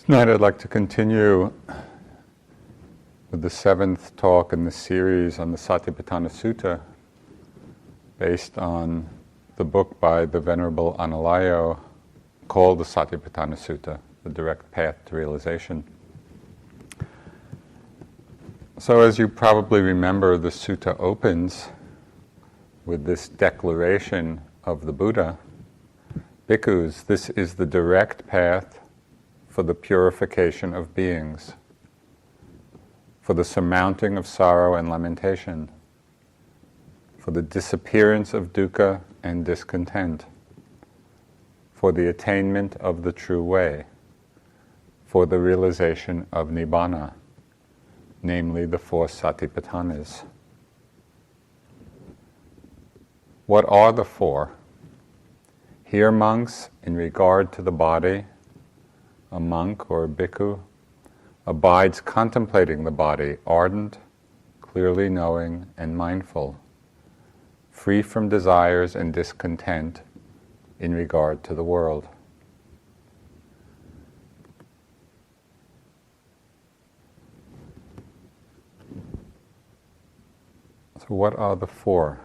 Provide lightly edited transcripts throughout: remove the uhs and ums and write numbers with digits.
Tonight I'd like to continue with the seventh talk in the series on the Satipatthana Sutta, based on the book by the Venerable Analayo called the Satipatthana Sutta, the direct path to realization. So as you probably remember, the sutta opens with this declaration of the Buddha: Bhikkhus, this is the direct path for the purification of beings, for the surmounting of sorrow and lamentation, for the disappearance of dukkha and discontent, for the attainment of the true way, for the realization of nibbana, namely the four satipatthanas. What are the four? Here, monks, in regard to the body, a monk or a bhikkhu abides contemplating the body, ardent, clearly knowing, and mindful, free from desires and discontent in regard to the world. So what are the four?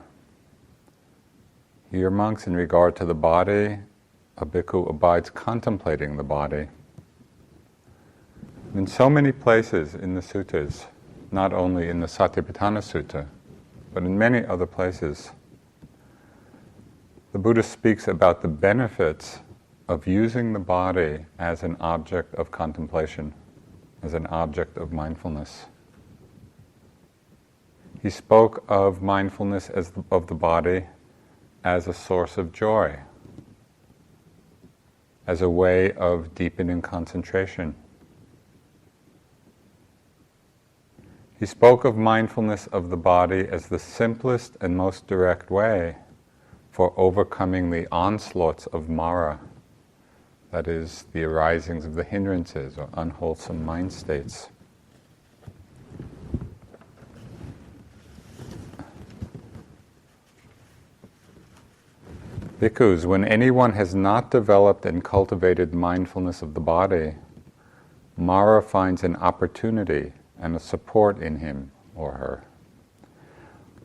Here, monks, in regard to the body, a bhikkhu abides contemplating the body. In so many places in the suttas, not only in the Satipatthana Sutta, but in many other places, the Buddha speaks about the benefits of using the body as an object of contemplation, as an object of mindfulness. He spoke of mindfulness of the body as a source of joy, as a way of deepening concentration. He spoke of mindfulness of the body as the simplest and most direct way for overcoming the onslaughts of Mara, that is, the arisings of the hindrances or unwholesome mind states. Bhikkhus, when anyone has not developed and cultivated mindfulness of the body, Mara finds an opportunity and a support in him or her.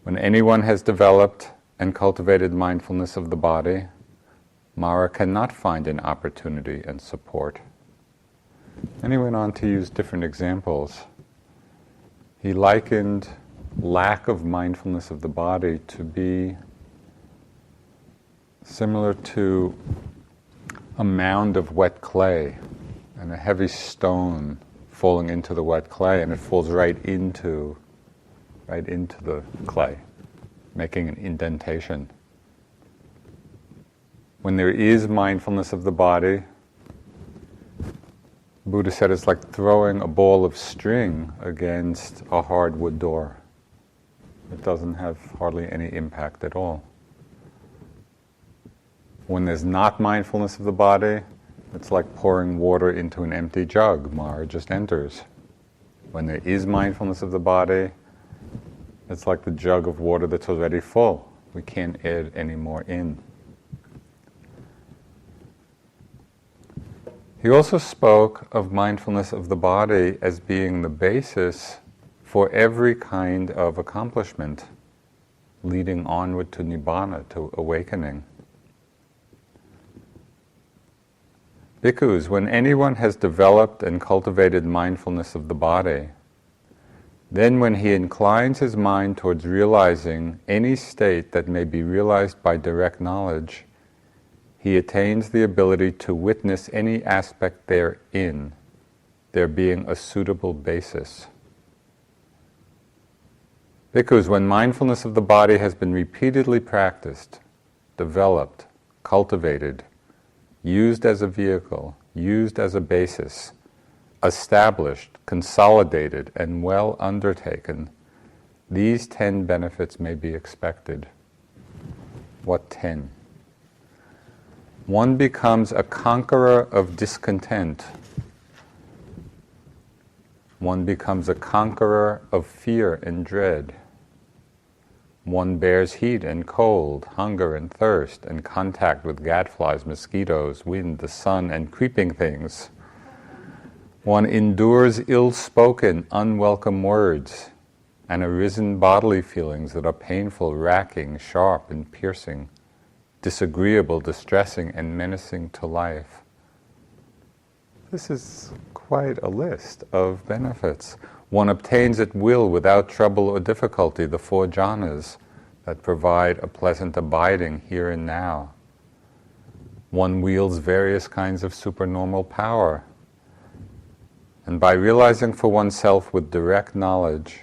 When anyone has developed and cultivated mindfulness of the body, Mara cannot find an opportunity and support. And he went on to use different examples. He likened lack of mindfulness of the body to be similar to a mound of wet clay and a heavy stone falling into the wet clay, and it falls right into the clay, making an indentation. When there is mindfulness of the body, Buddha said it's like throwing a ball of string against a hardwood door. It doesn't have hardly any impact at all. When there's not mindfulness of the body, it's like pouring water into an empty jug. Mara just enters. When there is mindfulness of the body, it's like the jug of water that's already full. We can't add any more in. He also spoke of mindfulness of the body as being the basis for every kind of accomplishment, leading onward to nibbana, to awakening. Bhikkhus, when anyone has developed and cultivated mindfulness of the body, then when he inclines his mind towards realizing any state that may be realized by direct knowledge, he attains the ability to witness any aspect therein, there being a suitable basis. Bhikkhus, when mindfulness of the body has been repeatedly practiced, developed, cultivated, used as a vehicle, used as a basis, established, consolidated, and well undertaken, these 10 benefits may be expected. What 10? One becomes a conqueror of discontent. One becomes a conqueror of fear and dread. One bears heat and cold, hunger and thirst, and contact with gadflies, mosquitoes, wind, the sun, and creeping things. One endures ill-spoken, unwelcome words and arisen bodily feelings that are painful, racking, sharp, and piercing, disagreeable, distressing, and menacing to life. This is quite a list of benefits. One obtains at will, without trouble or difficulty, the 4 jhanas that provide a pleasant abiding here and now. One wields various kinds of supernormal power. And by realizing for oneself with direct knowledge,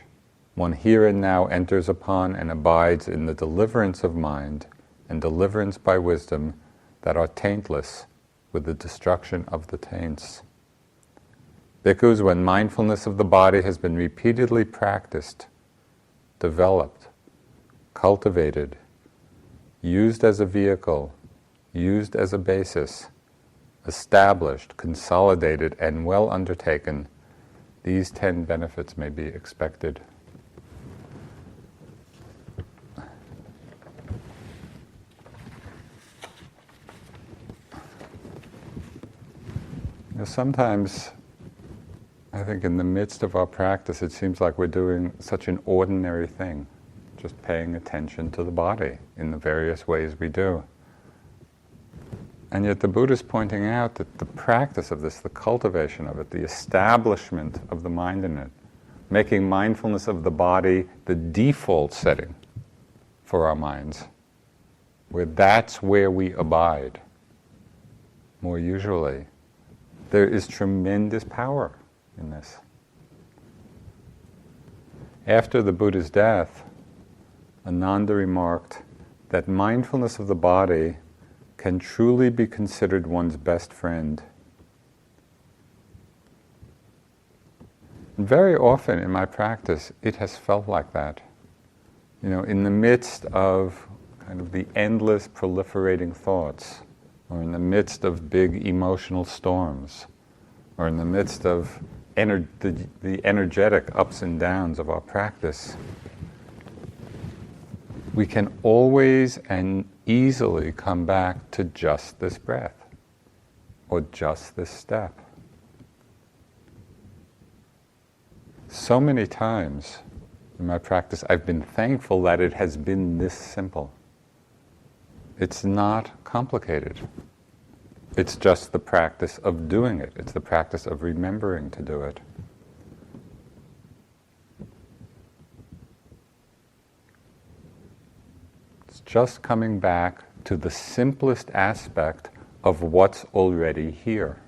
one here and now enters upon and abides in the deliverance of mind and deliverance by wisdom that are taintless with the destruction of the taints. Bhikkhus, when mindfulness of the body has been repeatedly practiced, developed, cultivated, used as a vehicle, used as a basis, established, consolidated, and well undertaken, these 10 benefits may be expected. Sometimes, I think in the midst of our practice, it seems like we're doing such an ordinary thing, just paying attention to the body in the various ways we do. And yet the Buddha is pointing out that the practice of this, the cultivation of it, the establishment of the mind in it, making mindfulness of the body the default setting for our minds, where that's where we abide, more usually, there is tremendous power in this. After the Buddha's death, Ananda remarked that mindfulness of the body can truly be considered one's best friend. And very often in my practice, it has felt like that. In the midst of kind of the endless proliferating thoughts, or in the midst of big emotional storms, or in the midst of the energetic ups and downs of our practice, we can always and easily come back to just this breath, or just this step. So many times in my practice, I've been thankful that it has been this simple. It's not complicated. It's just the practice of doing it. It's the practice of remembering to do it. It's just coming back to the simplest aspect of what's already here.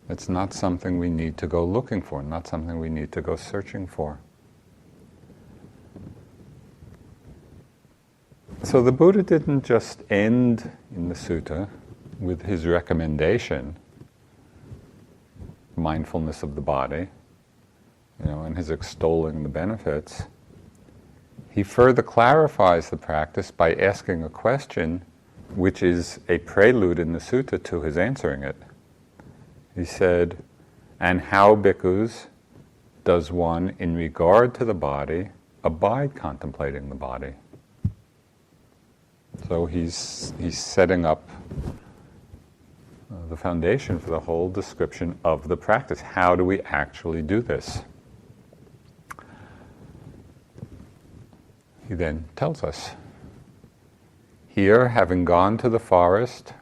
It's not something we need to go looking for, not something we need to go searching for. So the Buddha didn't just end in the sutta with his recommendation, mindfulness of the body, and his extolling the benefits. He further clarifies the practice by asking a question which is a prelude in the sutta to his answering it. He said, "And how, bhikkhus, does one, in regard to the body, abide contemplating the body?" So he's setting up the foundation for the whole description of the practice. How do we actually do this? He then tells us, "Here, having gone to the forest,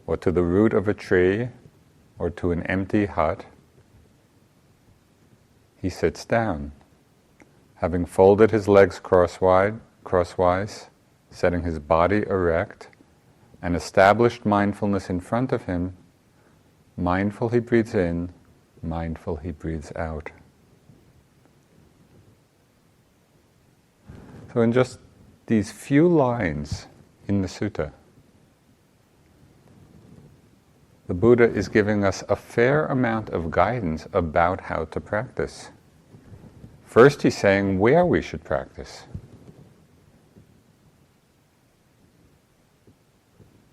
or to the root of a tree, or to an empty hut, he sits down, having folded his legs crosswise, setting his body erect, and established mindfulness in front of him. Mindful he breathes in, mindful he breathes out." So in just these few lines in the sutta, the Buddha is giving us a fair amount of guidance about how to practice. First, he's saying where we should practice.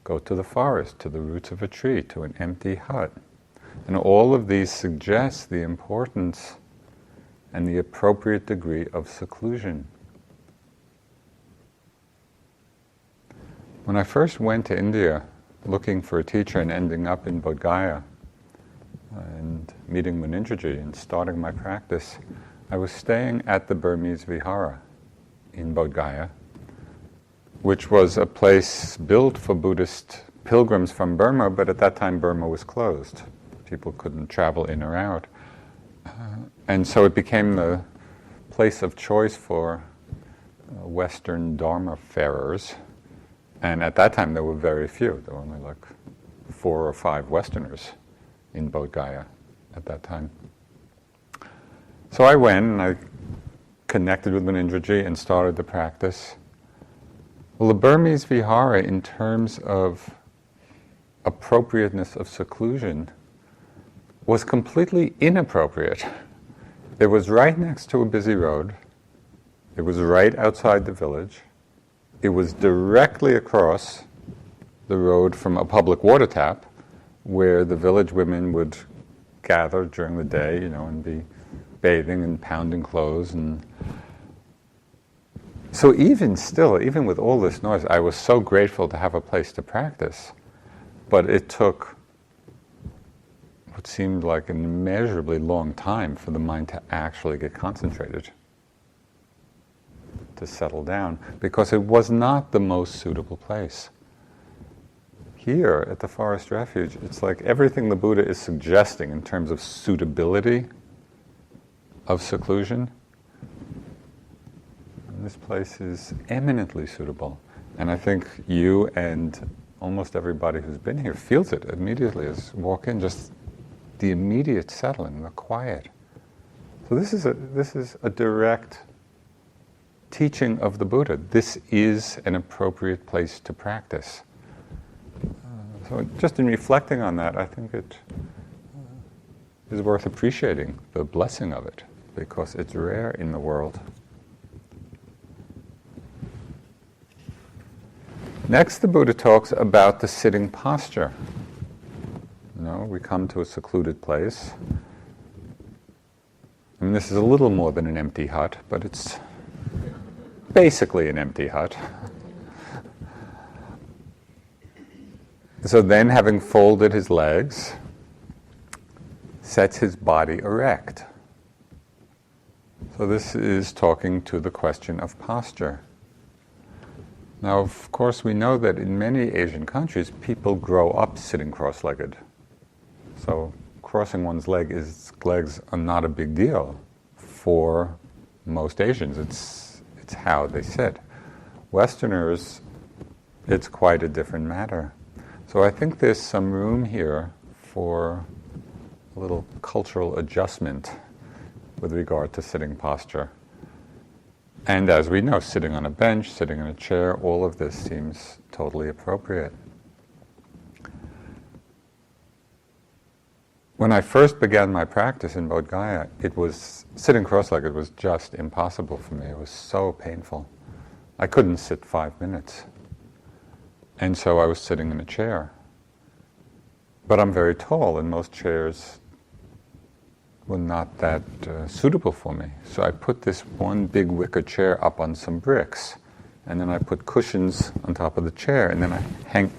Go to the forest, to the roots of a tree, to an empty hut. And all of these suggest the importance and the appropriate degree of seclusion. When I first went to India looking for a teacher and ending up in Bodh Gaya, and meeting Munindraji and starting my practice, I was staying at the Burmese Vihara in Bodh Gaya, which was a place built for Buddhist pilgrims from Burma, but at that time Burma was closed. People couldn't travel in or out. And so it became the place of choice for Western Dharma farers. And at that time there were very few. There were only like 4 or 5 Westerners in Bodh Gaya at that time. So I went and I connected with Munindraji and started the practice. Well, the Burmese Vihara, in terms of appropriateness of seclusion, was completely inappropriate. It was right next to a busy road. It was right outside the village. It was directly across the road from a public water tap where the village women would gather during the day, and be bathing and pounding clothes. And so even with all this noise, I was so grateful to have a place to practice. But it took what seemed like an immeasurably long time for the mind to actually get concentrated, to settle down, because it was not the most suitable place. Here at the Forest Refuge, it's like everything the Buddha is suggesting in terms of suitability of seclusion. And this place is eminently suitable. And I think you and almost everybody who's been here feels it immediately as you walk in, just the immediate settling, the quiet. So this is a direct teaching of the Buddha. This is an appropriate place to practice. So just in reflecting on that, I think it is worth appreciating the blessing of it, because it's rare in the world. Next, the Buddha talks about the sitting posture. We come to a secluded place. I mean, this is a little more than an empty hut, but it's basically an empty hut. So then, having folded his legs, sets his body erect. So this is talking to the question of posture. Now, of course, we know that in many Asian countries, people grow up sitting cross-legged. So crossing one's legs are not a big deal for most Asians. It's how they sit. Westerners, it's quite a different matter. So I think there's some room here for a little cultural adjustment with regard to sitting posture. And as we know, sitting on a bench, sitting in a chair, all of this seems totally appropriate. When I first began my practice in Bodh Gaya, sitting cross-legged was just impossible for me. It was so painful. I couldn't sit 5 minutes. And so I was sitting in a chair. But I'm very tall, and most chairs were not that suitable for me. So I put this one big wicker chair up on some bricks, and then I put cushions on top of the chair, and then I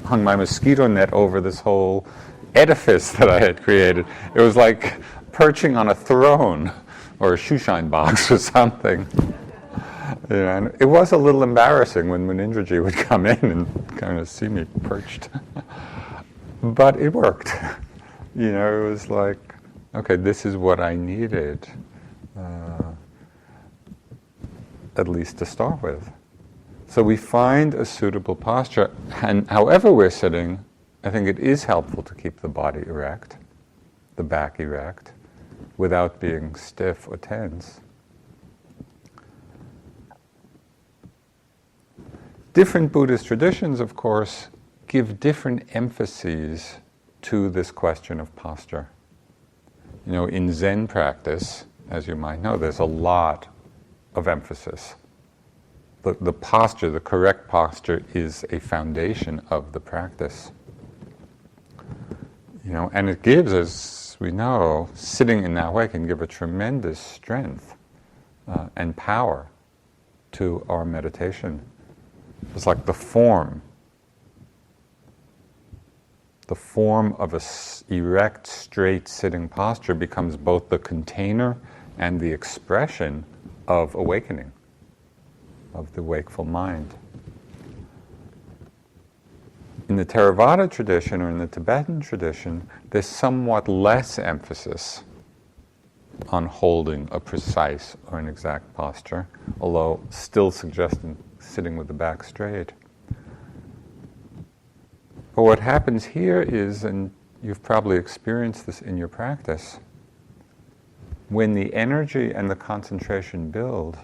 hung my mosquito net over this whole edifice that I had created. It was like perching on a throne or a shoeshine box or something. And it was a little embarrassing when Munindraji would come in and kind of see me perched. But it worked. It was like, okay, this is what I needed, at least to start with. So we find a suitable posture, and however we're sitting, I think it is helpful to keep the body erect, the back erect, without being stiff or tense. Different Buddhist traditions, of course, give different emphases to this question of posture. In Zen practice, as you might know, there's a lot of emphasis. The posture, the correct posture, is a foundation of the practice. And it gives, as we know, sitting in that way can give a tremendous strength and power to our meditation. It's like the form The form of a erect, straight sitting posture becomes both the container and the expression of awakening, of the wakeful mind. In the Theravada tradition, or in the Tibetan tradition, there's somewhat less emphasis on holding a precise or an exact posture, although still suggesting sitting with the back straight. But what happens here is, and you've probably experienced this in your practice, when the energy and the concentration build,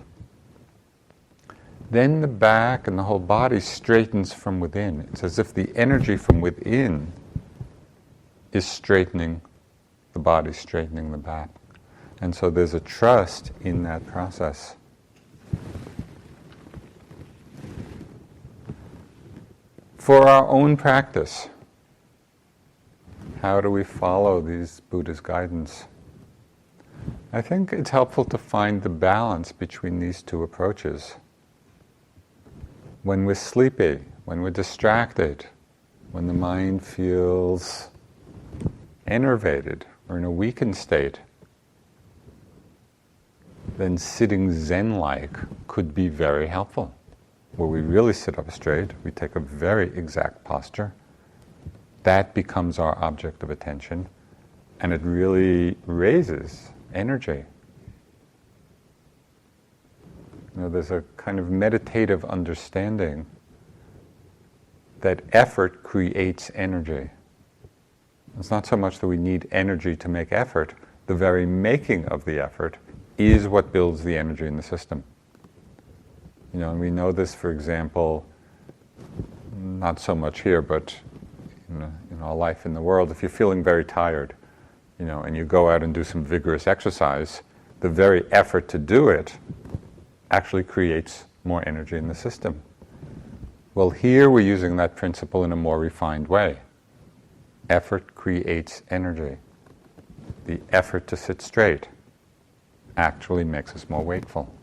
then the back and the whole body straightens from within. It's as if the energy from within is straightening the body, straightening the back. And so there's a trust in that process. For our own practice, how do we follow these Buddha's guidance? I think it's helpful to find the balance between these two approaches. When we're sleepy, when we're distracted, when the mind feels enervated or in a weakened state, then sitting Zen-like could be very helpful. Where we really sit up straight, we take a very exact posture. That becomes our object of attention, and it really raises energy. There's a kind of meditative understanding that effort creates energy. It's not so much that we need energy to make effort. The very making of the effort is what builds the energy in the system. And we know this, for example, not so much here, but in our life in the world, if you're feeling very tired, and you go out and do some vigorous exercise, the very effort to do it actually creates more energy in the system. Well, here we're using that principle in a more refined way. Effort creates energy. The effort to sit straight actually makes us more wakeful.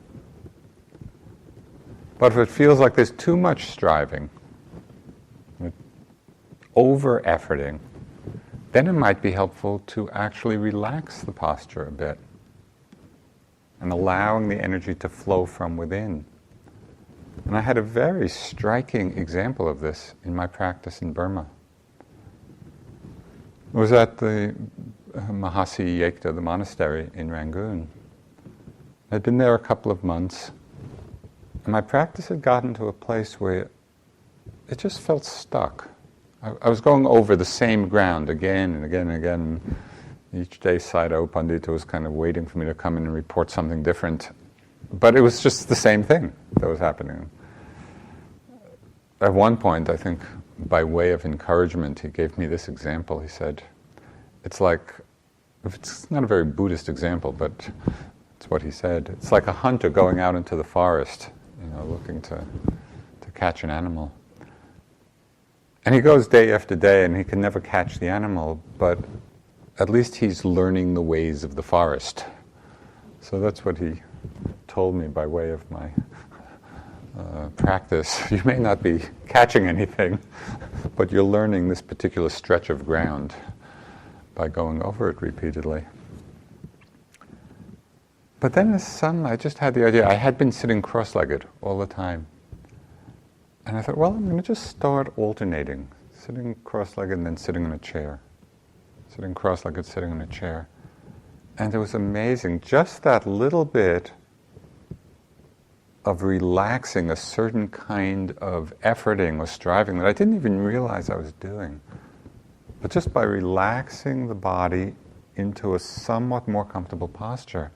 But if it feels like there's too much striving, over-efforting, then it might be helpful to actually relax the posture a bit and allowing the energy to flow from within. And I had a very striking example of this in my practice in Burma. It was at the Mahasi Yekta, the monastery in Rangoon. I'd been there a couple of months, and my practice had gotten to a place where it just felt stuck. I was going over the same ground again and again and again. Each day Sayadaw Pandita was kind of waiting for me to come in and report something different. But it was just the same thing that was happening. At one point, I think, by way of encouragement, he gave me this example. He said, it's not a very Buddhist example, but it's what he said. It's like a hunter going out into the forest, looking to catch an animal. And he goes day after day, and he can never catch the animal, but at least he's learning the ways of the forest. So that's what he told me by way of my practice. You may not be catching anything, but you're learning this particular stretch of ground by going over it repeatedly. But then as suddenly I just had the idea, I had been sitting cross-legged all the time. And I thought, well, I'm going to just start alternating, sitting cross-legged and then sitting in a chair. Sitting cross-legged, sitting in a chair. And it was amazing, just that little bit of relaxing a certain kind of efforting or striving that I didn't even realize I was doing. But just by relaxing the body into a somewhat more comfortable posture,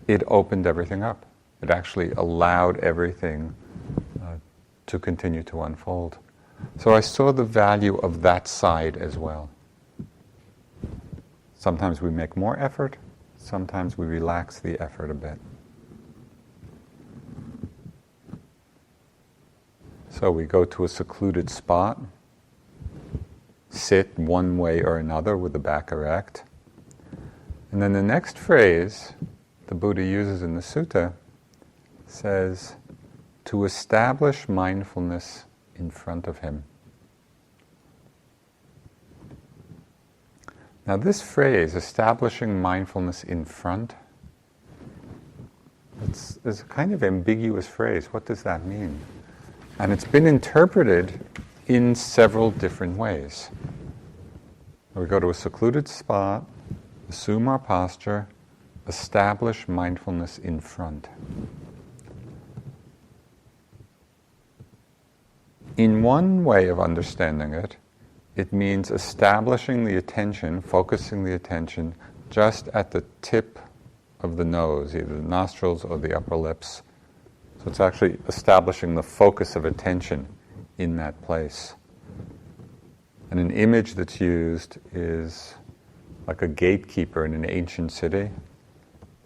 it opened everything up. It actually allowed everything to continue to unfold. So I saw the value of that side as well. Sometimes we make more effort, sometimes we relax the effort a bit. So we go to a secluded spot, sit one way or another with the back erect, and then the next phrase the Buddha uses in the Sutta says, to establish mindfulness in front of him. Now this phrase, establishing mindfulness in front, it's a kind of ambiguous phrase. What does that mean? And it's been interpreted in several different ways. We go to a secluded spot, assume our posture, establish mindfulness in front. In one way of understanding it, it means establishing the attention, focusing the attention just at the tip of the nose, either the nostrils or the upper lips. So it's actually establishing the focus of attention in that place. And an image that's used is like a gatekeeper in an ancient city,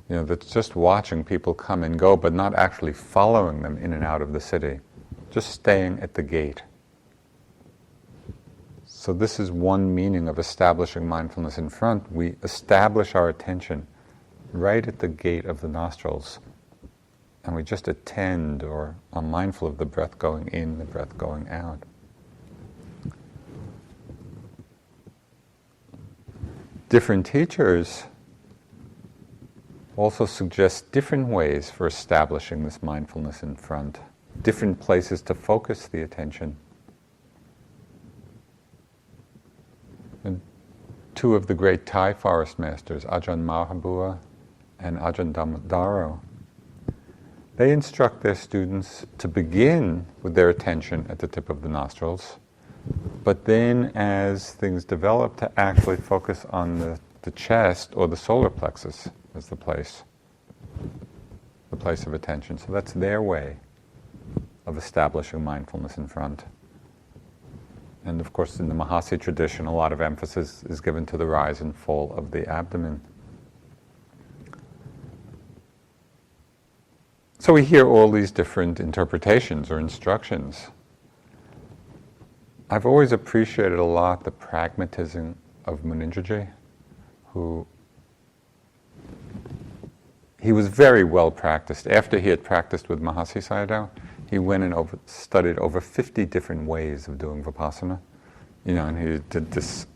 that's just watching people come and go, but not actually following them in and out of the city, just staying at the gate. So this is one meaning of establishing mindfulness in front. We establish our attention right at the gate of the nostrils, and we just attend or are mindful of the breath going in, the breath going out. Different teachers also suggest different ways for establishing this mindfulness in front, different places to focus the attention. And two of the great Thai forest masters, Ajahn Mahabua and Ajahn Dhammadharo, they instruct their students to begin with their attention at the tip of the nostrils, but then as things develop, to actually focus on the chest or the solar plexus as the place of attention. So that's their way of establishing mindfulness in front. And of course, in the Mahasi tradition, a lot of emphasis is given to the rise and fall of the abdomen. So we hear all these different interpretations or instructions. I've always appreciated a lot the pragmatism of Munindraji, he was very well practiced. After he had practiced with Mahasi Sayadaw, he went and studied over 50 different ways of doing Vipassana. And he did this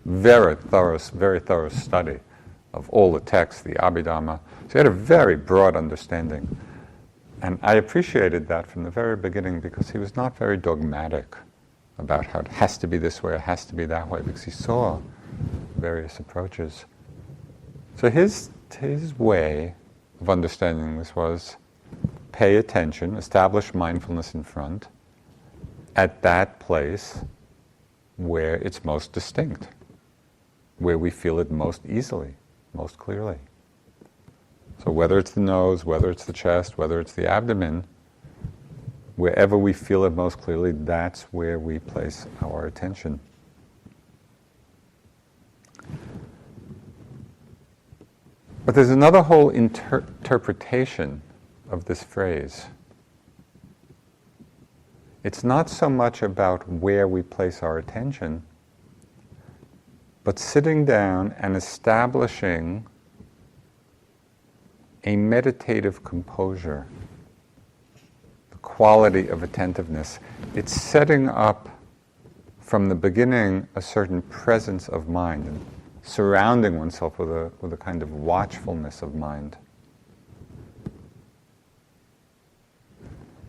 very thorough study of all the texts, the Abhidhamma. So he had a very broad understanding. And I appreciated that from the very beginning, because he was not very dogmatic about how it has to be this way, it has to be that way, because he saw various approaches. So his way of understanding this was pay attention, establish mindfulness in front, at that place where it's most distinct, where we feel it most easily, most clearly. So whether it's the nose, whether it's the chest, whether it's the abdomen, wherever we feel it most clearly, that's where we place our attention. But there's another whole interpretation of this phrase. It's not so much about where we place our attention, but sitting down and establishing a meditative composure, the quality of attentiveness. It's setting up from the beginning a certain presence of mind and surrounding oneself with a kind of watchfulness of mind.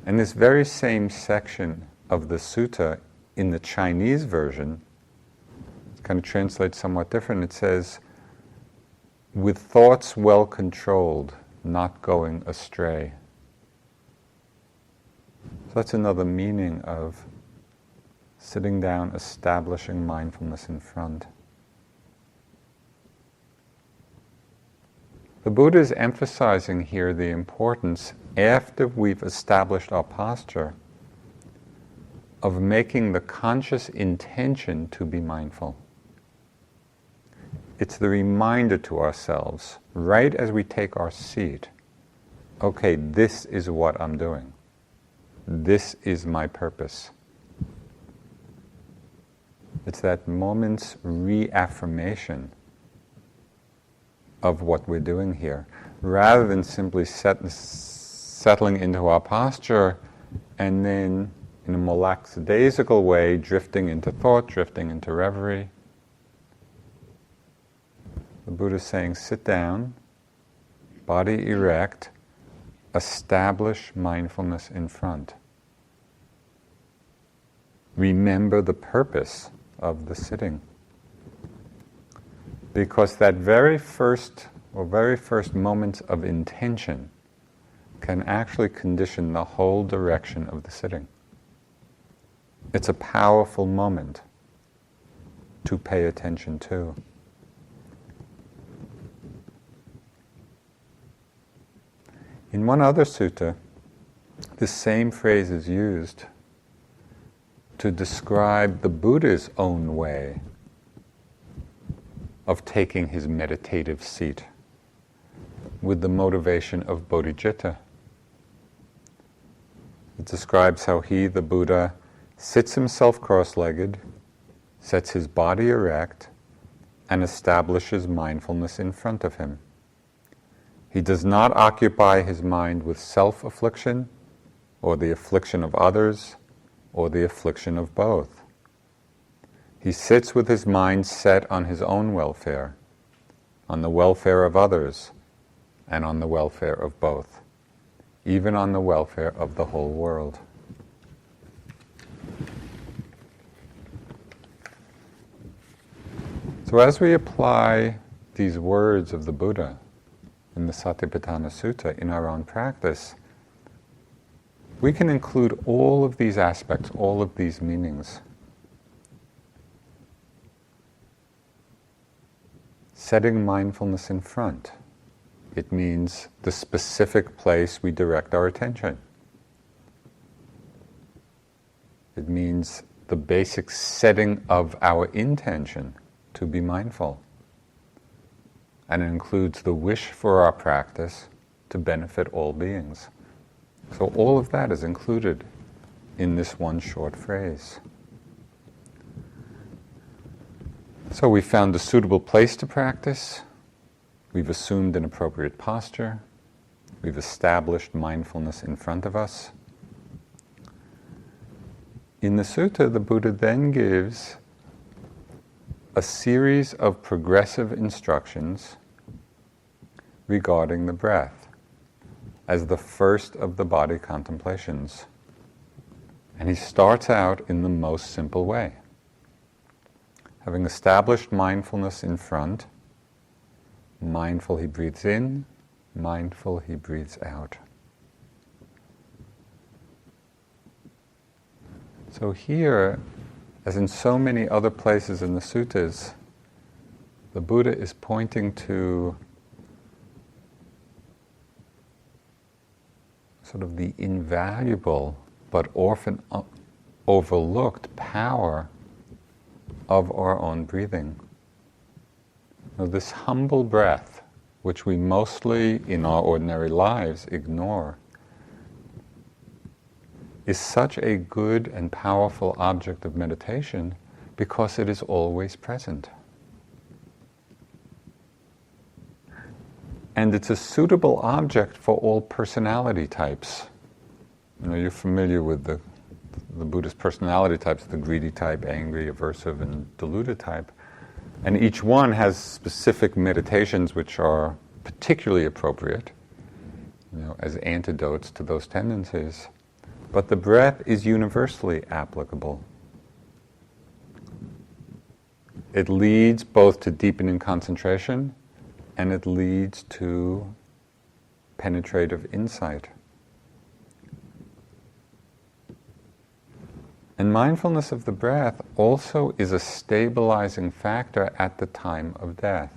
And this very same section of the sutta in the Chinese version, it kind of translates somewhat different. It says, with thoughts well controlled, not going astray. So that's another meaning of sitting down, establishing mindfulness in front. The Buddha is emphasizing here the importance, after we've established our posture, of making the conscious intention to be mindful. It's the reminder to ourselves, right as we take our seat, okay, this is what I'm doing. This is my purpose. It's that moment's reaffirmation of what we're doing here, rather than simply settling into our posture and then, in a more lackadaisical way, drifting into thought, drifting into reverie. The Buddha is saying, sit down, body erect, establish mindfulness in front. Remember the purpose of the sitting. Because that very first moment of intention can actually condition the whole direction of the sitting. It's a powerful moment to pay attention to. In one other sutta, the same phrase is used to describe the Buddha's own way of taking his meditative seat with the motivation of bodhicitta. It describes how he, the Buddha, sits himself cross-legged, sets his body erect, and establishes mindfulness in front of him. He does not occupy his mind with self-affliction, or the affliction of others, or the affliction of both. He sits with his mind set on his own welfare, on the welfare of others, and on the welfare of both, even on the welfare of the whole world. So as we apply these words of the Buddha in the Satipatthana Sutta in our own practice, we can include all of these aspects, all of these meanings. Setting mindfulness in front. It means the specific place we direct our attention. It means the basic setting of our intention to be mindful. And it includes the wish for our practice to benefit all beings. So all of that is included in this one short phrase. So we found a suitable place to practice. We've assumed an appropriate posture. We've established mindfulness in front of us. In the sutta, the Buddha then gives a series of progressive instructions regarding the breath as the first of the body contemplations. And he starts out in the most simple way. Having established mindfulness in front, mindful he breathes in, mindful he breathes out. So here, as in so many other places in the suttas, the Buddha is pointing to sort of the invaluable but often overlooked power of our own breathing. Now, this humble breath, which we mostly in our ordinary lives ignore, is such a good and powerful object of meditation because it is always present. And it's a suitable object for all personality types. You know, you're familiar with the Buddhist personality types, the greedy type, angry, aversive, and deluded type. And each one has specific meditations which are particularly appropriate, as antidotes to those tendencies. But the breath is universally applicable. It leads both to deepening concentration and it leads to penetrative insight. And mindfulness of the breath also is a stabilizing factor at the time of death.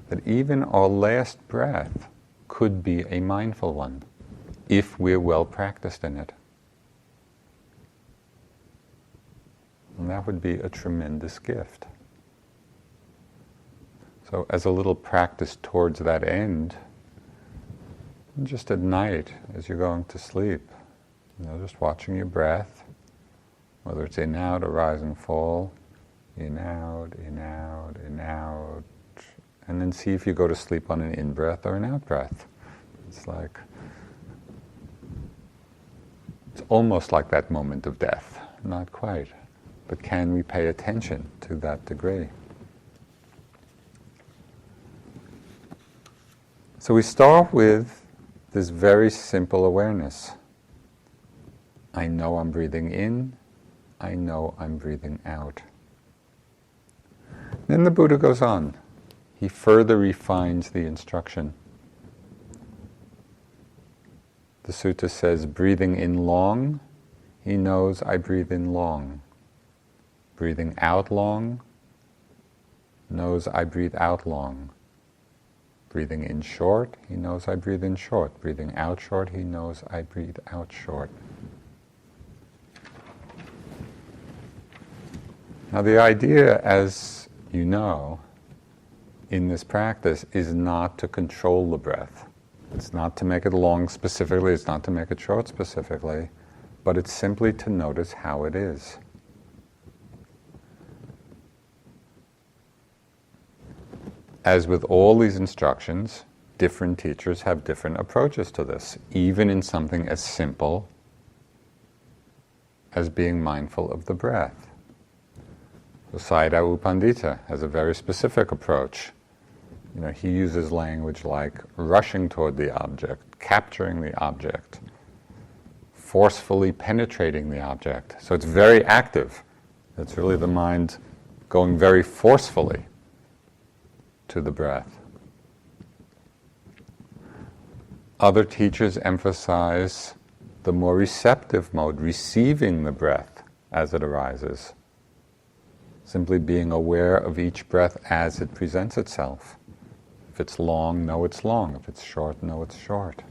That even our last breath could be a mindful one, if we're well practiced in it. And that would be a tremendous gift. So as a little practice towards that end, just at night, as you're going to sleep, just watching your breath, whether it's in, out, or rise and fall, in, out, in, out, in, out, and then see if you go to sleep on an in-breath or an out-breath. It's almost like that moment of death, not quite, but can we pay attention to that degree? So we start with this very simple awareness. I know I'm breathing in, I know I'm breathing out. Then the Buddha goes on. He further refines the instruction. The sutta says, breathing in long, he knows I breathe in long. Breathing out long, knows I breathe out long. Breathing in short, he knows I breathe in short. Breathing out short, he knows I breathe out short. Now the idea, as you know, in this practice is not to control the breath. It's not to make it long specifically, it's not to make it short specifically, but it's simply to notice how it is. As with all these instructions, different teachers have different approaches to this, even in something as simple as being mindful of the breath. So Sayadaw Pandita has a very specific approach. He uses language like rushing toward the object, capturing the object, forcefully penetrating the object. So it's very active. It's really the mind going very forcefully to the breath. Other teachers emphasize the more receptive mode, receiving the breath as it arises. Simply being aware of each breath as it presents itself. If it's long, know it's long. If it's short, know it's short.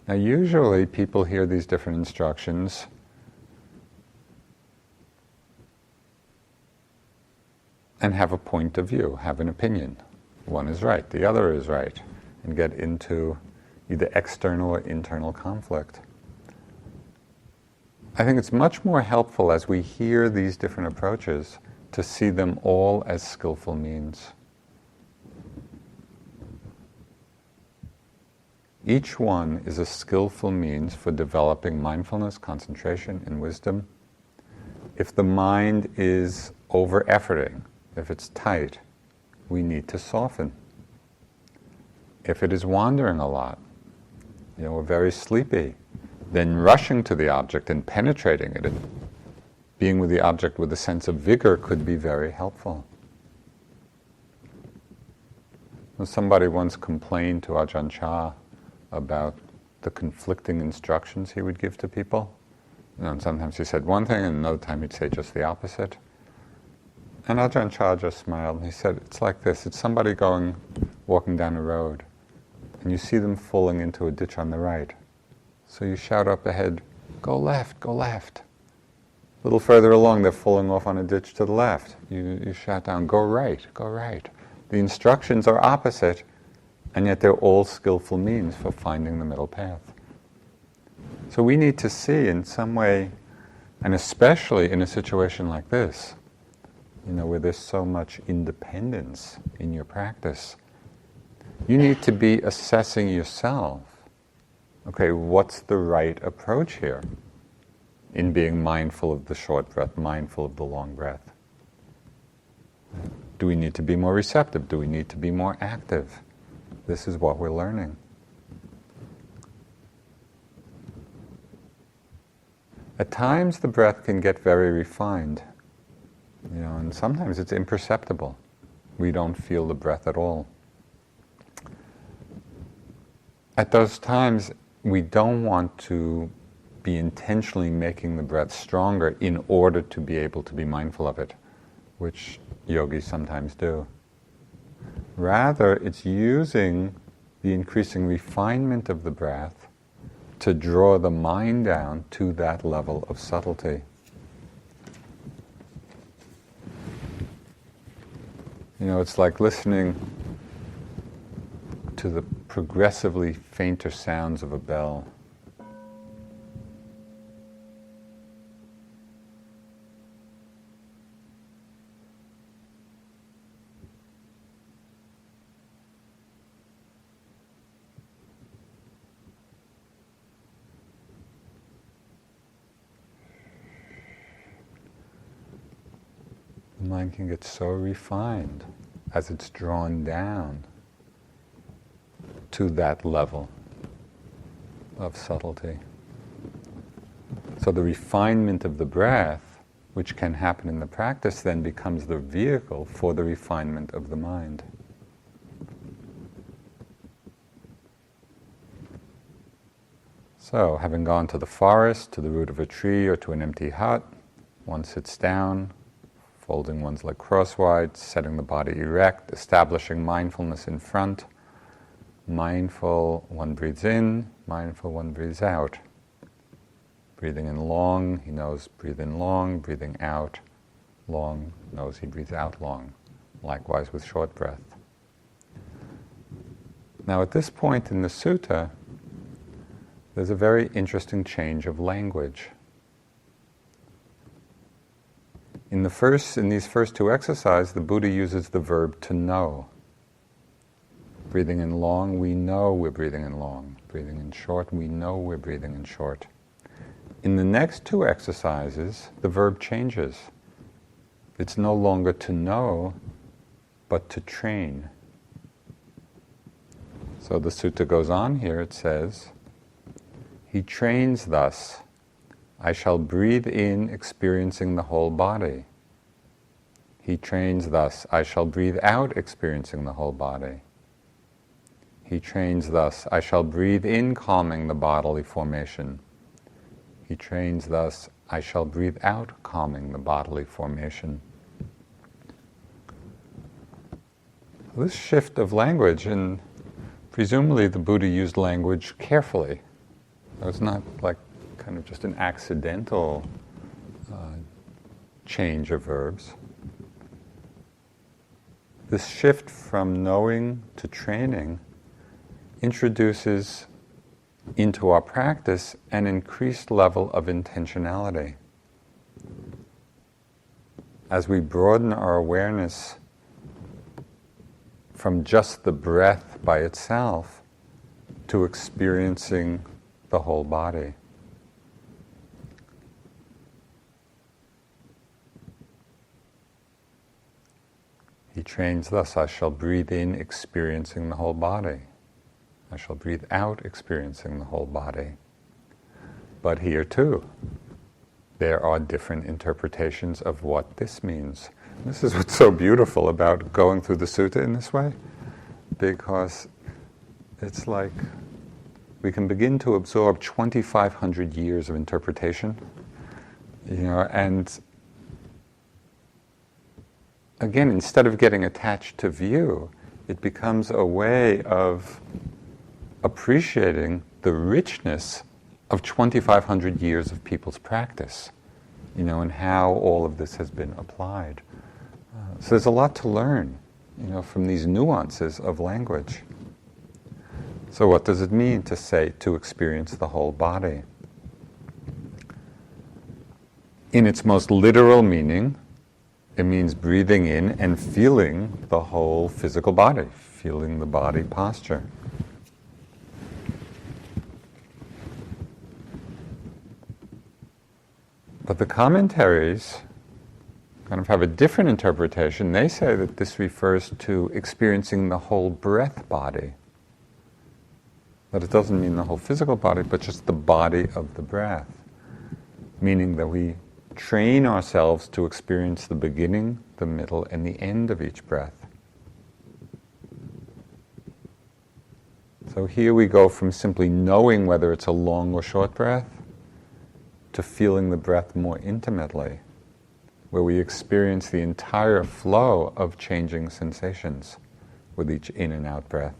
Now usually people hear these different instructions and have a point of view, have an opinion. One is right, the other is right, and get into either external or internal conflict. I think it's much more helpful as we hear these different approaches to see them all as skillful means. Each one is a skillful means for developing mindfulness, concentration, and wisdom. If the mind is over-efforting, if it's tight, we need to soften. If it is wandering a lot, we're very sleepy, then rushing to the object and penetrating it and being with the object with a sense of vigor could be very helpful. Somebody once complained to Ajahn Chah about the conflicting instructions he would give to people. And sometimes he said one thing and another time he'd say just the opposite. And Ajahn Chah just smiled and he said, it's like this, it's somebody walking down a road and you see them falling into a ditch on the right. So you shout up ahead, go left, go left. A little further along, they're falling off on a ditch to the left. You shout down, go right, go right. The instructions are opposite, and yet they're all skillful means for finding the middle path. So we need to see in some way, and especially in a situation like this, where there's so much independence in your practice, you need to be assessing yourself. Okay, what's the right approach here in being mindful of the short breath, mindful of the long breath? Do we need to be more receptive? Do we need to be more active? This is what we're learning. At times the breath can get very refined, and sometimes it's imperceptible. We don't feel the breath at all. At those times, we don't want to be intentionally making the breath stronger in order to be able to be mindful of it, which yogis sometimes do. Rather, it's using the increasing refinement of the breath to draw the mind down to that level of subtlety. It's like listening to the progressively fainter sounds of a bell. the mind can get so refined as it's drawn down to that level of subtlety. So the refinement of the breath, which can happen in the practice, then becomes the vehicle for the refinement of the mind. So, having gone to the forest, to the root of a tree, or to an empty hut, one sits down, folding one's leg crosswise, setting the body erect, establishing mindfulness in front. Mindful, one breathes in, mindful, one breathes out. Breathing in long, he knows breathe in long, breathing out long, knows he breathes out long. Likewise with short breath. Now at this point in the sutta, there's a very interesting change of language. In these first two exercises, the Buddha uses the verb to know. Breathing in long, we know we're breathing in long. Breathing in short, we know we're breathing in short. In the next two exercises, the verb changes. It's no longer to know, but to train. So the sutta goes on here, it says, he trains thus, I shall breathe in, experiencing the whole body. He trains thus, I shall breathe out, experiencing the whole body. He trains thus, I shall breathe in, calming the bodily formation. He trains thus, I shall breathe out, calming the bodily formation. This shift of language, and presumably the Buddha used language carefully. It was not like kind of just an accidental change of verbs. This shift from knowing to training introduces into our practice an increased level of intentionality. As we broaden our awareness from just the breath by itself to experiencing the whole body. He trains thus, I shall breathe in, experiencing the whole body. I shall breathe out, experiencing the whole body. But here too, there are different interpretations of what this means. This is what's so beautiful about going through the sutta in this way, because it's like we can begin to absorb 2,500 years of interpretation, and again, instead of getting attached to view, it becomes a way of appreciating the richness of 2,500 years of people's practice, and how all of this has been applied. So there's a lot to learn, from these nuances of language. So what does it mean to say, to experience the whole body? In its most literal meaning, it means breathing in and feeling the whole physical body, feeling the body posture. But the commentaries kind of have a different interpretation. They say that this refers to experiencing the whole breath body. That it doesn't mean the whole physical body, but just the body of the breath. Meaning that we train ourselves to experience the beginning, the middle, and the end of each breath. So here we go from simply knowing whether it's a long or short breath to feeling the breath more intimately, where we experience the entire flow of changing sensations with each in and out breath.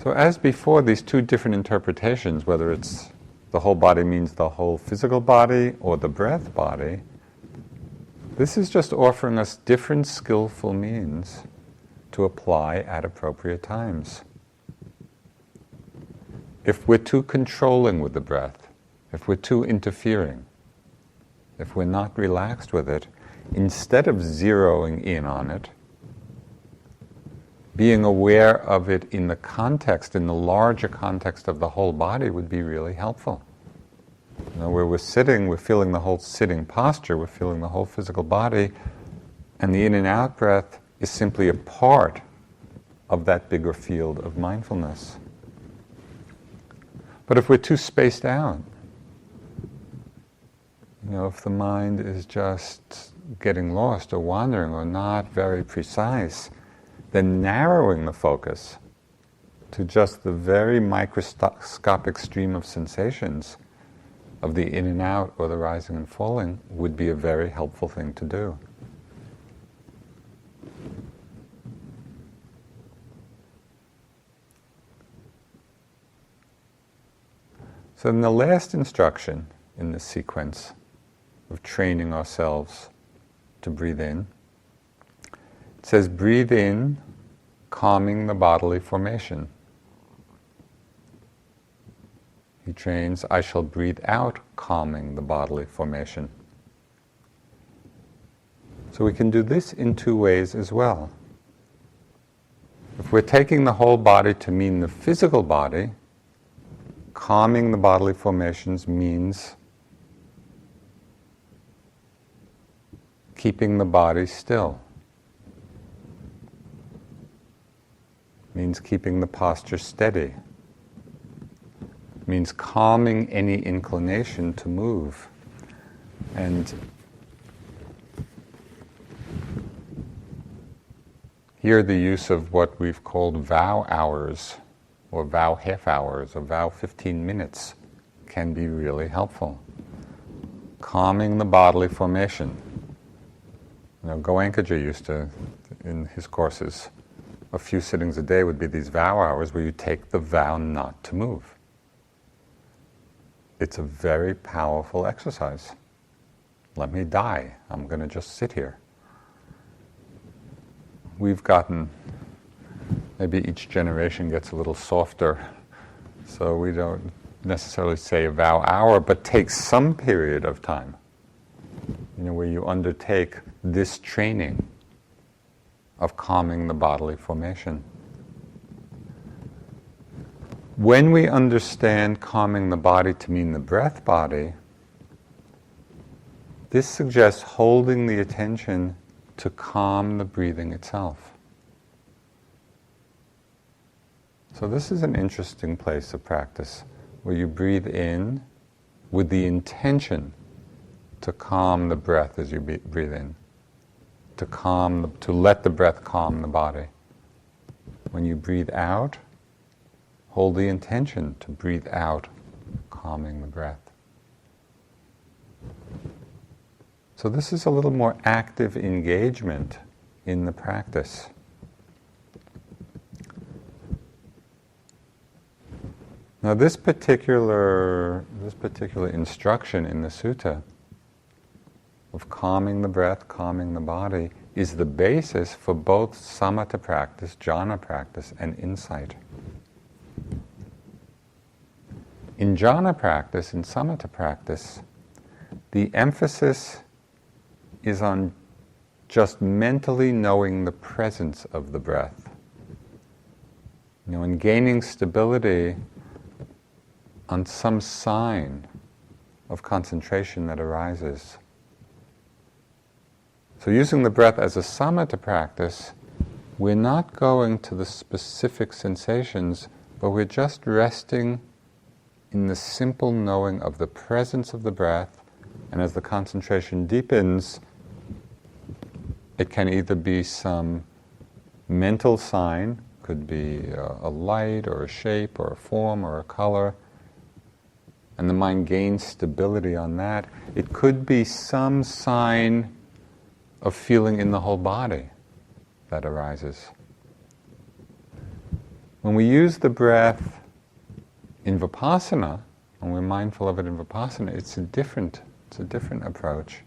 So as before, these two different interpretations, whether it's the whole body means the whole physical body or the breath body, this is just offering us different skillful means to apply at appropriate times. If we're too controlling with the breath, if we're too interfering, if we're not relaxed with it, instead of zeroing in on it, being aware of it in the context, in the larger context of the whole body would be really helpful. Where we're sitting, we're feeling the whole sitting posture, we're feeling the whole physical body, and the in and out breath is simply a part of that bigger field of mindfulness. But if we're too spaced out, if the mind is just getting lost or wandering or not very precise, then narrowing the focus to just the very microscopic stream of sensations of the in and out or the rising and falling would be a very helpful thing to do. So in the last instruction in this sequence of training ourselves to breathe in, it says, breathe in, calming the bodily formation. He trains, I shall breathe out, calming the bodily formation. So we can do this in two ways as well. If we're taking the whole body to mean the physical body, calming the bodily formations means keeping the body still. Means keeping the posture steady. Means calming any inclination to move. And here the use of what we've called vow hours, or vow half hours, or vow 15 minutes can be really helpful. Calming the bodily formation. Goenkaji used to, in his courses, a few sittings a day would be these vow hours where you take the vow not to move. It's a very powerful exercise. Let me die. I'm going to just sit here. We've gotten, maybe each generation gets a little softer, so we don't necessarily say a vow hour, but take some period of time, where you undertake this training of calming the bodily formation. When we understand calming the body to mean the breath body, this suggests holding the attention to calm the breathing itself. So this is an interesting place of practice, where you breathe in with the intention to calm the breath as you breathe in, to let the breath calm the body. When you breathe out, hold the intention to breathe out, calming the breath. So this is a little more active engagement in the practice. Now this particular instruction in the sutta of calming the breath, calming the body, is the basis for both samatha practice, jhana practice, and insight. In jhana practice, in samatha practice, the emphasis is on just mentally knowing the presence of the breath. And gaining stability on some sign of concentration that arises. So using the breath as a samatha practice, we're not going to the specific sensations, but we're just resting in the simple knowing of the presence of the breath, and as the concentration deepens, it can either be some mental sign, could be a light or a shape or a form or a color, and the mind gains stability on that. It could be some sign of feeling in the whole body that arises. When we use the breath in Vipassana, when we're mindful of it in Vipassana, it's a different approach.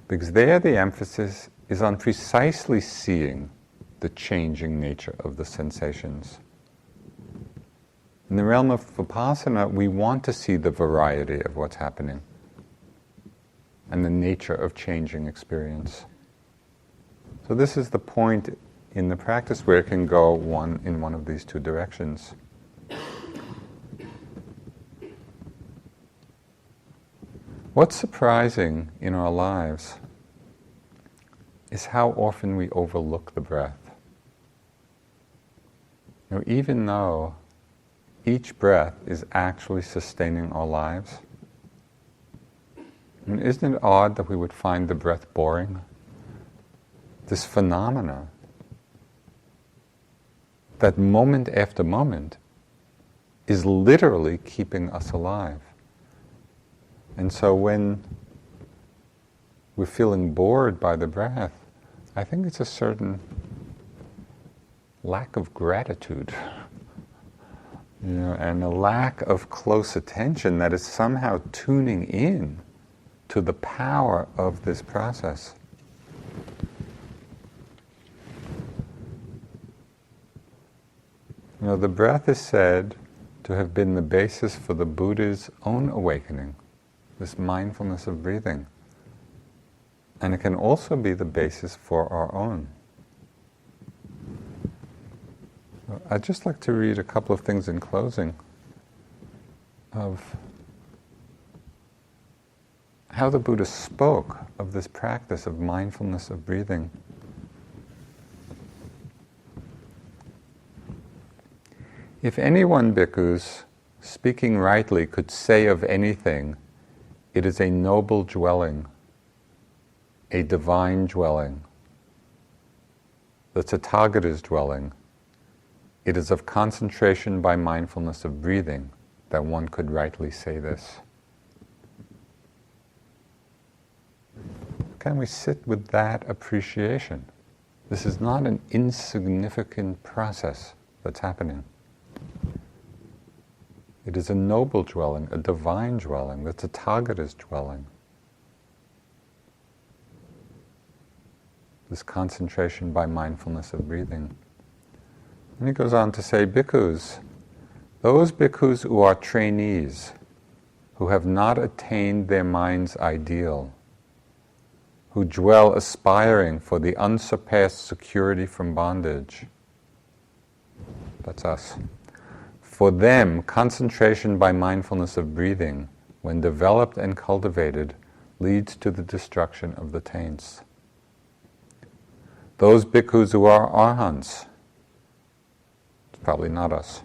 Because there the emphasis is on precisely seeing the changing nature of the sensations. In the realm of Vipassana, we want to see the variety of what's happening and the nature of changing experience. So this is the point in the practice where it can go in one of these two directions. What's surprising in our lives is how often we overlook the breath. Even though each breath is actually sustaining our lives, isn't it odd that we would find the breath boring? This phenomena that moment after moment is literally keeping us alive. And so when we're feeling bored by the breath, I think it's a certain lack of gratitude, and a lack of close attention that is somehow tuning in to the power of this process. The breath is said to have been the basis for the Buddha's own awakening, this mindfulness of breathing. And it can also be the basis for our own. I'd just like to read a couple of things in closing of how the Buddha spoke of this practice of mindfulness of breathing. If anyone, bhikkhus, speaking rightly, could say of anything, it is a noble dwelling, a divine dwelling, the Tathagata's dwelling, it is of concentration by mindfulness of breathing that one could rightly say this. Can we sit with that appreciation? This is not an insignificant process that's happening. It is a noble dwelling, a divine dwelling, the Tathagata's dwelling. This concentration by mindfulness of breathing. And he goes on to say, bhikkhus, those bhikkhus who are trainees, who have not attained their mind's ideal, who dwell aspiring for the unsurpassed security from bondage, that's us. For them, concentration by mindfulness of breathing, when developed and cultivated, leads to the destruction of the taints. Those bhikkhus who are arhants, it's probably not us,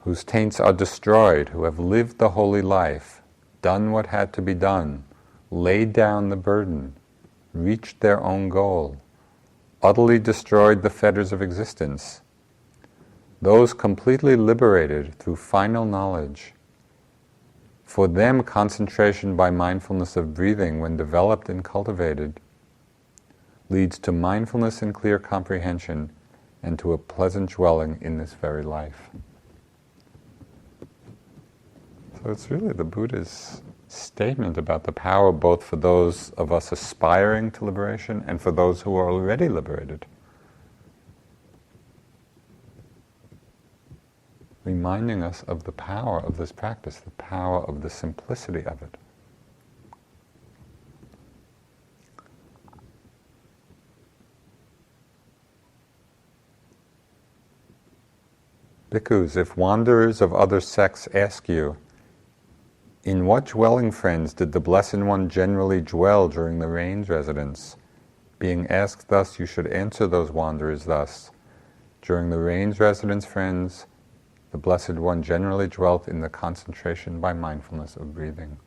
whose taints are destroyed, who have lived the holy life, done what had to be done, laid down the burden, reached their own goal, utterly destroyed the fetters of existence, those completely liberated through final knowledge. For them, concentration by mindfulness of breathing, when developed and cultivated, leads to mindfulness and clear comprehension and to a pleasant dwelling in this very life. So it's really the Buddha's statement about the power both for those of us aspiring to liberation and for those who are already liberated. Reminding us of the power of this practice, the power of the simplicity of it. Bhikkhus, if wanderers of other sects ask you, in what dwelling, friends, did the Blessed One generally dwell during the rains residence? Being asked thus, you should answer those wanderers thus. During the rains residence, friends, the Blessed One generally dwelt in the concentration by mindfulness of breathing.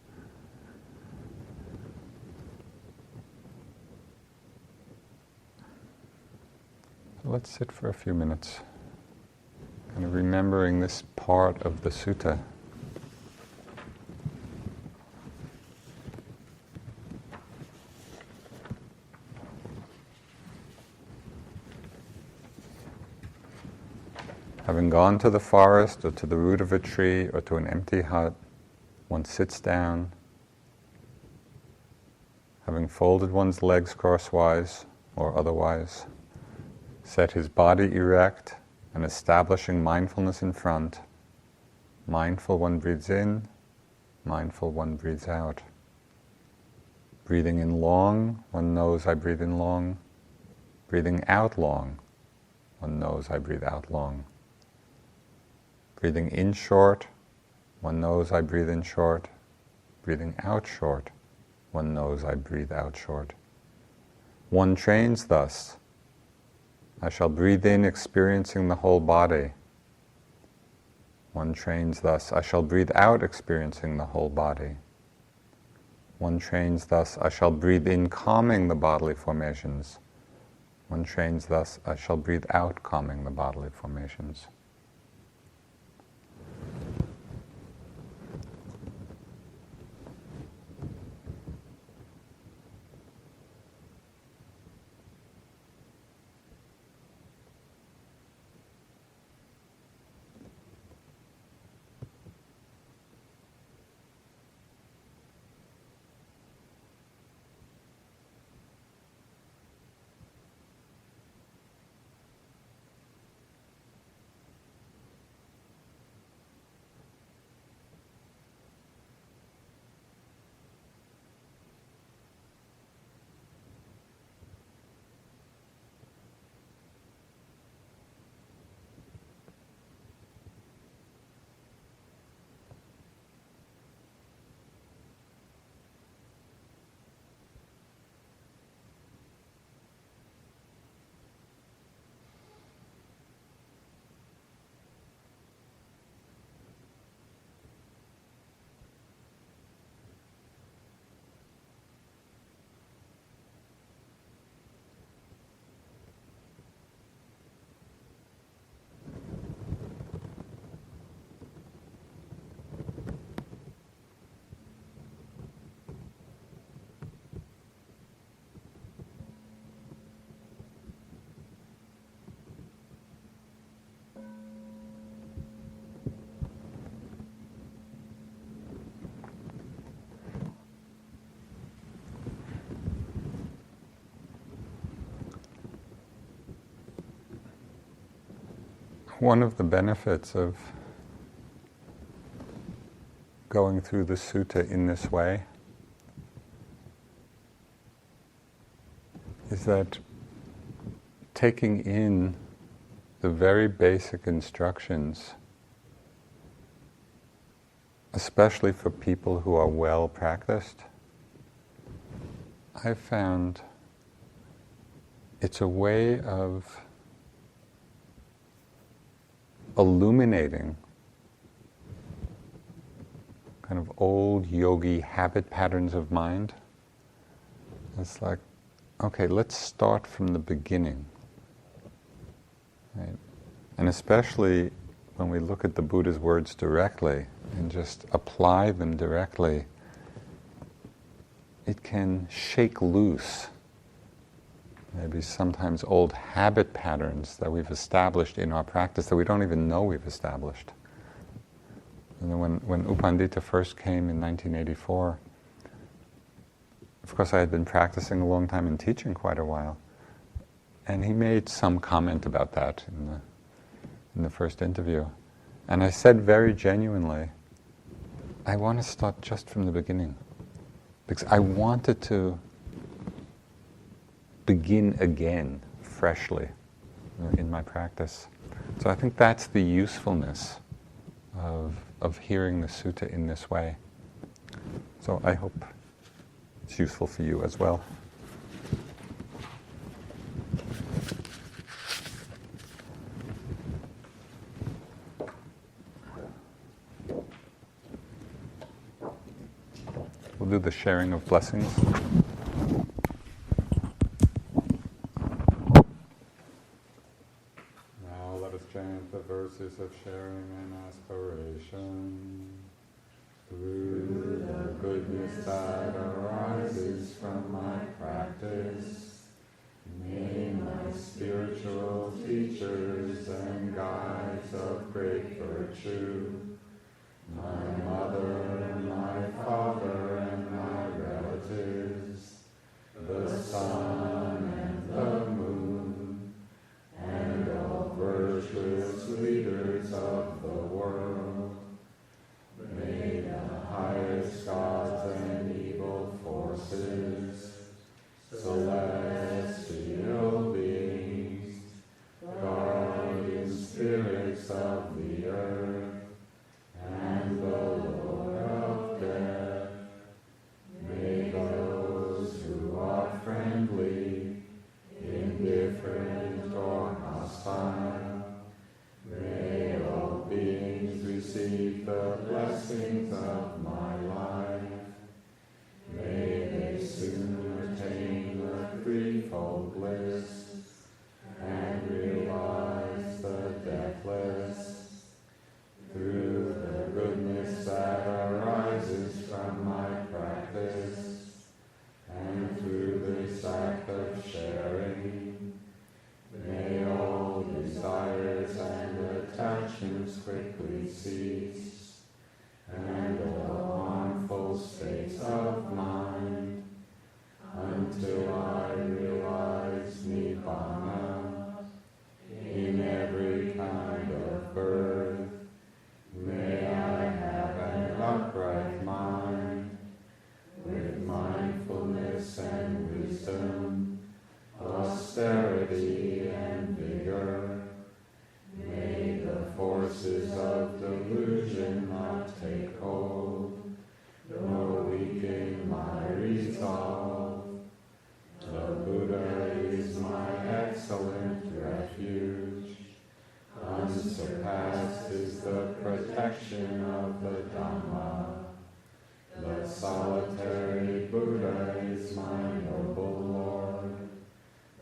Let's sit for a few minutes, kind of remembering this part of the sutta. Having gone to the forest or to the root of a tree or to an empty hut, one sits down, having folded one's legs crosswise or otherwise, set his body erect and establishing mindfulness in front. Mindful one breathes in, mindful one breathes out. Breathing in long, one knows I breathe in long. Breathing out long, one knows I breathe out long. Breathing in short, one knows I breathe in short. Breathing out short, One knows I breathe out short. One trains thus. I shall breathe in, experiencing the whole body. One trains thus. I shall breathe out, experiencing the whole body. One trains thus. I shall breathe in, calming the bodily formations. One trains thus. I shall breathe out, calming the bodily formations. One of the benefits of going through the sutta in this way is that taking in the very basic instructions, especially for people who are well practiced, I've found it's a way of illuminating kind of old yogi habit patterns of mind. It's like, okay, let's start from the beginning. Right? And especially when we look at the Buddha's words directly and just apply them directly, it can shake loose maybe sometimes old habit patterns that we've established in our practice that we don't even know we've established. And then when U Pandita first came in 1984, of course I had been practicing a long time and teaching quite a while, and he made some comment about that in the first interview. And I said very genuinely, I want to start just from the beginning, because I wanted to begin again, freshly, in my practice. So I think that's the usefulness of hearing the sutta in this way. So I hope it's useful for you as well. We'll do the sharing of blessings. Verses of sharing and aspiration through the goodness that arises from my practice. May my spiritual teachers and guides of great virtue, my mother, my father, and my relatives, the sun and the moon, and all virtuous leaders of the world, may the highest gods and evil forces, celestial beings, guardian spirits of the earth, and the peaceful states of mind, until I realize Nibbana in every kind of birth. May I have an upright mind, with mindfulness and wisdom, austerity and vigor. May the forces of delusion not take hold, nor weaken my resolve. The Buddha is my excellent refuge. Unsurpassed is the protection of the Dhamma. The solitary Buddha is my noble Lord.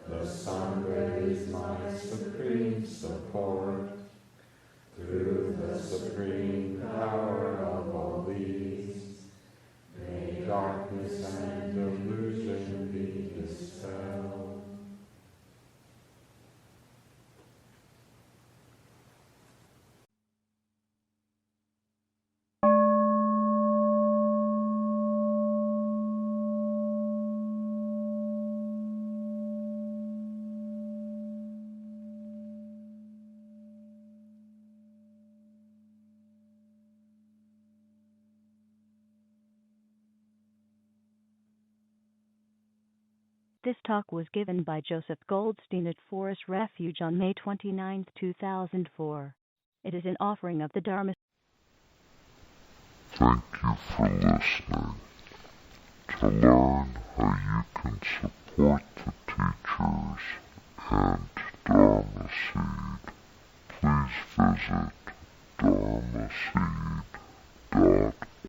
The Sangha is my supreme support. Through the supreme power of all these, may darkness and delusion be dispelled. This talk was given by Joseph Goldstein at Forest Refuge on May 29, 2004. It is an offering of the Dharma. Thank you for listening. To learn how you can support the teachers and Dharma Seed, please visit dharmaseed.org.